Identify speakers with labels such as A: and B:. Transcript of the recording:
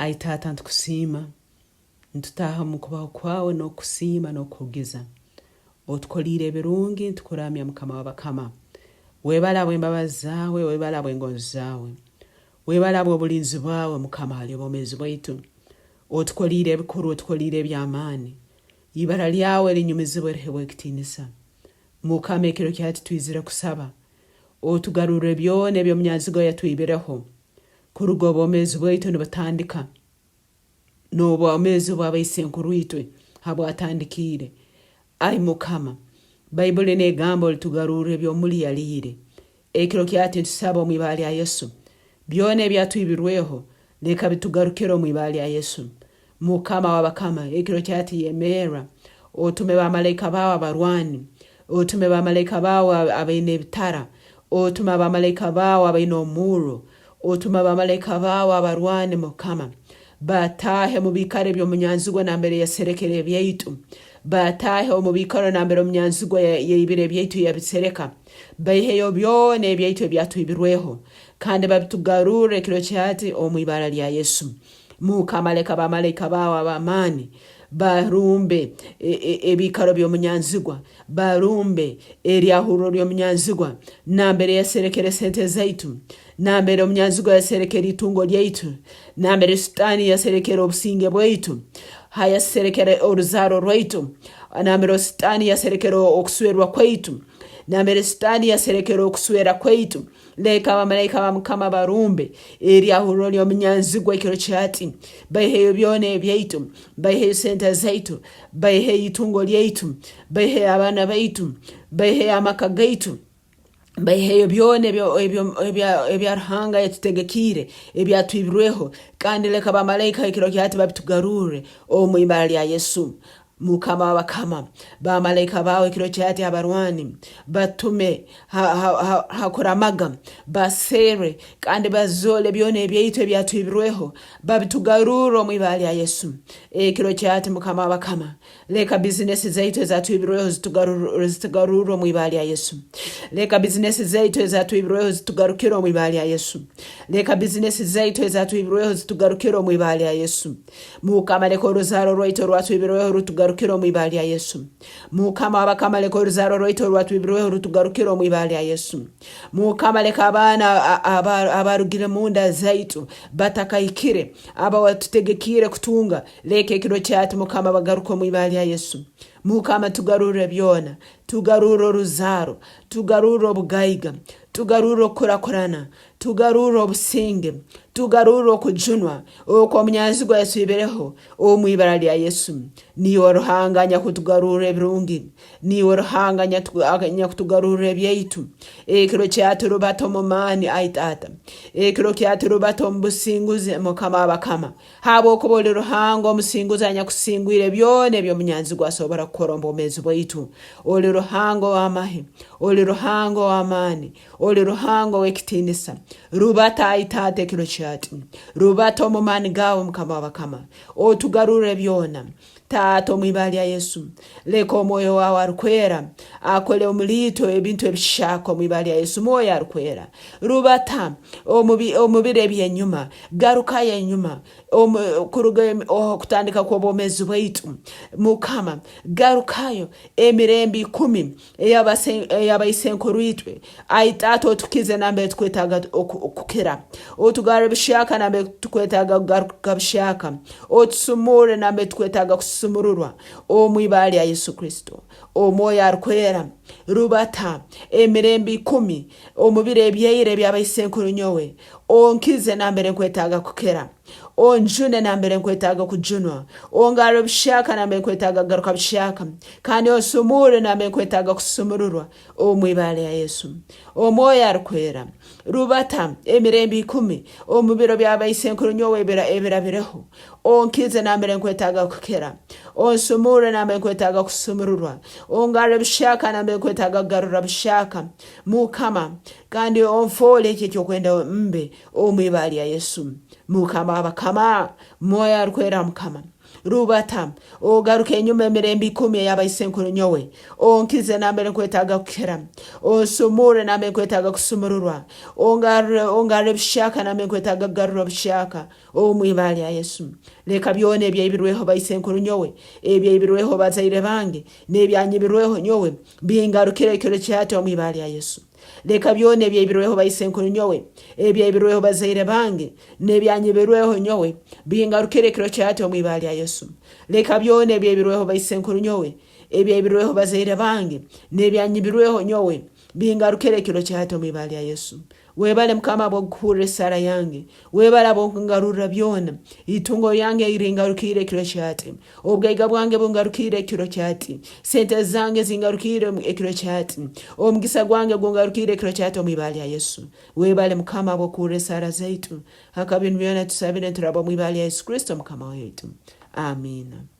A: Ai Tata ntukusiima ntutaha mu kubaho kwawe n'okusiima n'okugiza otukolire ebirungi ntukuramya mukama w'abakama webala embabazi zaawe webala engonzi zaawe webala obulinzi bwawe mukama ali obwomezi bwaitu otukolire ebikuru otukolire ebyamaani ibara lyawe linyumizibwe riheebwe ekitiinisa mukama ekiro kyati twizire kusaba otugarure byona eby'omunyanzigo yatwibireho kuruga obwomezi bwaitu nibatandika n'obwomezi bw'abaisenkuru itwe habwatandikire ai mukama Baibuli n'egamba litugarure eby'omuli yaliire ekiro kyati ntusaba omwibara lya Yesu byona ebyatwibirweho leka bitugarukire omwibara lya Yesu mukama w'abakama ekiro kyati yemeera otume bamalayika bawe abarwani otume bamalayika bawe abaine ebitara otume bamalayika bawe abaine omuro otume bamalayika bawe abarwani mukama batahe mu bikare by'omunyanzigwa nambere yaserekere byaitu batahe mu bikaro nambere omunyanzigwa yeibire byaitu yabisereka baiheyo byona ebyaitu ebyatwibirweho kandi babitugarure ekiro kyati omwibara lya Yesu mukama leka bamalayika bawe abamaani barumbe ebikaro by'omunyanzigwa barumbe eryahuro ly'omunyanzigwa nambere yaserekere sente zaitu nambere omunyanzigwa yaserekere itungo lyaitu nambere sitani yaserekere obusinge bwaitu hayaserekere oruzaro rwaitu nambere sitani yaserekere okuswerwa kwaitu nambere sitani yaserekere okuswera kwaitu leka bamalayika bamukama barumbe eryahuro ly'omunyanzigwa ekiro kyati baiheyo byona ebyaitu baiheyo sente zaitu baiheyo itungo lyaitu baiheyo abana baitu baiheyo amaka gaitu baiheyo byona ebyaruhanga yatutegekire ebyatwibirweho kandi leka bamalayika ekiro kyati babitugarure omwibara lya Yesu mukama w'abakama bamalayika bawe ekiro kyati abarwani batume hakuramaga basere kandi bazole byona ebyaitu ebyatwibirweho babitugarure omwibara lya Yesu ekiro kyati mukama w'abakama leka bizinesi zaitu ezatwibirweho zitugarure omwibara lya Yesu leka bizinesi zaitu ezatwibirweho zitugarukire omwibara lya Yesu leka bizinesi zaitu ezatwibirweho zitugarukire omwibara lya Yesu mukama leka oruzaro rwaitu rwatwibirweho rutugarukire omwibara lya Yesu mukama w'abakama leka oruzaro rwaitu rwatwibirweho rutugarukire omwibara lya Yesu mukama leka abana abarugire munda zaitu batakayikire aba watutegekire kutunga leka ekiro kyati mukama bagaruka omwibara lya Yesu mukama tugarure byona tugarure oruzaro tugarure obugaiga tugarure okurakurana tugarure obusinge tugarure okujunwa okwo omunyanzigwa yaswibireho omwibara lya Yesu niwe ruhanganya kutugarure ebirungi niwe ruhanganya kutugarure ebyaitu ekiro kyati rubato mu maani ai Tata ekiro kyati rubato mu businguzi mukama w'abakama habo okubole ruhanga omusinguzi anyakusingwire byona eby'omunyanzigwa asobora kukoromba omezi bwaitu oli ruhanga w'amahe oli ruhanga w'amaani oli ruhanga w'ekitiinisa rubata ai Tata ekiro kyati rubata omu maani gawe mukama w'abakama otugarure byona Tata omwibara lya Yesu leka omwoyo wawe arukwera akole omulito ebintu ebishaka omwibara lya Yesu mwoyo arukwera rubata omubire ebyenyuma garuka yenyuma kuruga kutandika kw'obwomezi bwaitu mukama garukayo emirembe 10 ey'abaisenkuru itwe ai Tata otukize nambe tukwetaga okukira otugarure bishaka nambe tukwetaga kugaruka bishaka otusumure nambe tukwetaga kusumururwa omwibara lya Yesu Kristo omwoyo arukwera rubata emirembe 10 omubire ebyeire by'abaisenkuru nyowe onkize nambere nkwetaga kukera onjune nambere nkwetaga kujunwa ongaro bishaka nambere nkwetaga garuka bishaka kandi osumure nambere nkwetaga kusumururwa omwibara lya Yesu omwoyo arukwera rubata emirembe 10 omubiro by'abaisenkuru nyowe ebirabireho onkize nambere nkwetaga kukera onsumure nambere nkwetaga kusumururwa ongaro bishaka nambere nkwetaga garura bishaka mukama kandi onfole ekyo kwenda mbe omwibara lya Yesu mukama w'abakama moyo arukwera mukama rubata ogaruke nyuma emirembe 10 y'abayisenkuru nyowe onkize nambere nkwetaga kukira osumure nambere nkwetaga kusumururwa ongare bishaka nambere nkwetaga garura bishaka omwibara ya Yesu leka byone ebyibirweho bayisenkuru nyowe ebyibirweho bazayire bange nebyanyibirweho nyowe bingarukire ekiro kyato omwibara ya Yesu leka byone ebyibirweho bayisenkuru nyowe ebyibirweho bazayire bange nebyanyibirweho nyowe bingarukire ekiro kyato omwibara ya Yesu leka byone ebyibirweho bayisenkuru nyowe ebyibirweho bazayire bange nebyanyibirweho nyowe bingarukire ekiro kyato omwibara ya Yesu webale mukama bokure sara yange webala bongarura byona itungo yange iringarukire ekiro kyati obwaiga bwange bungarukire ekiro kyati sente zange zingarukire ekiro kyati omugisa gwange gungarukire ekiro kyati omwibara ya Yesu webale mukama bokure sara zaitu hakabintu byona tusabire turabo omwibara ya Yesu Kristo mukama wetu amina.